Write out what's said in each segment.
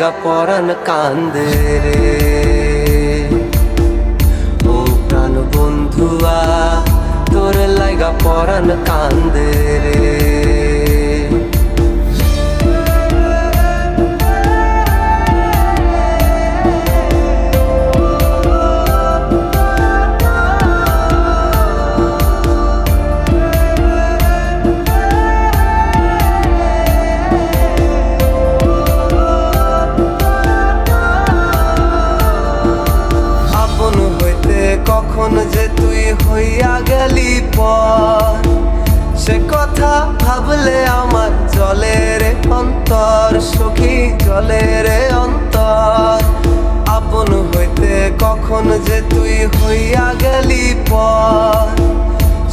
লাগা পরাণ কান্দে রে। ও প্রাণ বন্ধুয়া তোর লাগা পরাণ কান্দে রে। কখন যে তুই হইয়া গেলি পর, সে কথা ভাবলে আমার জলে রে অন্তর, সখী জলে রে অন্তর। আপন হইতে কখন যে তুই হইয়া গেলি পর,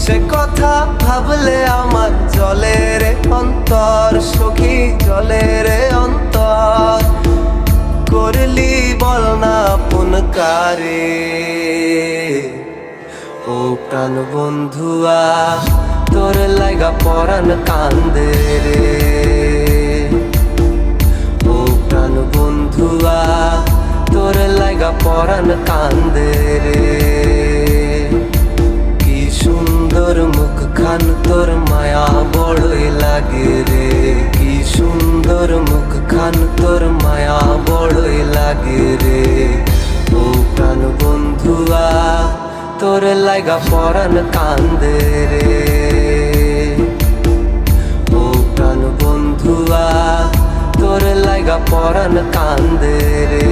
সে কথা ভাবলে আমার জলে রে অন্তর, সখী জলে রে অন্তর। করলি বল না আপন কারে। ও প্রাণ বন্ধুয়া তোর লাগা পরাণ কান্দে রে। ও প্রাণ বন্ধুয়া তোর লাগা পরাণ কান্দে রে। কি সুন্দর মুখখান তোর মায়া বড়ই লাগে রে। কি সুন্দর মুখখান তোর মায়া বড়ই লাগে রে। ও প্রাণ বন্ধুয়া তোর লাগা পরাণ কান্দে রে। ও প্রাণ বন্ধুয়া তোর লাগা পরাণ কান্দে রে।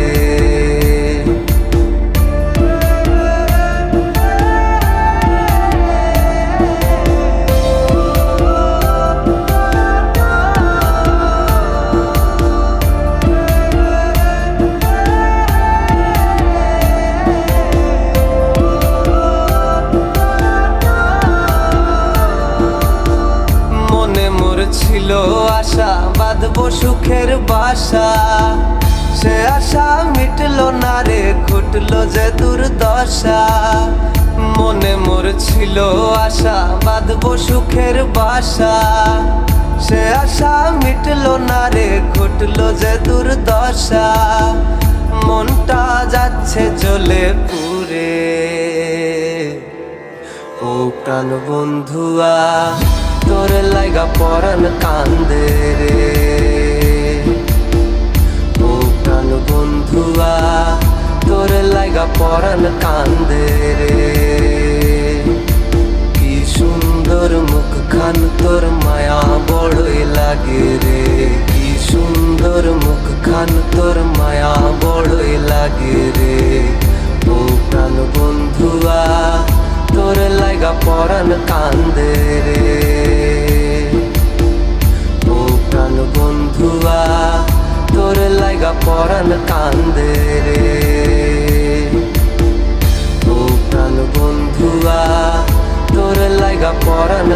ছিল আশা বাঁধবো সুখের বাসা, সে আশা মিটলো না রে ঘটলো যে দুর্দশা। মনে মোর ছিল আশা বাঁধবো সুখের বাসা, সে আশা মিটলো না রে ঘটলো যে দুর্দশা। মনটা যাচ্ছে জ্বলে পুড়ে। ও প্রাণ বন্ধুয়া তোর লাগা পরাণ কান্দে রে। ও প্রাণ বন্ধুয়া তোর লাগা পরাণ কান্দে রে। কি সুন্দর মুখখান তোর মায়া বড়ই লাগে রে। কি সুন্দর মুখখান তোর মায়া বড়ই লাগে রে। ও প্রাণ বন্ধুয়া তোর লাগা পরাণ কান্দে রে। ও প্রাণ বন্ধুয়া তোর লাগা পরাণ কান্দে রে। ও প্রাণ বন্ধুয়া তোর লাগা পরাণ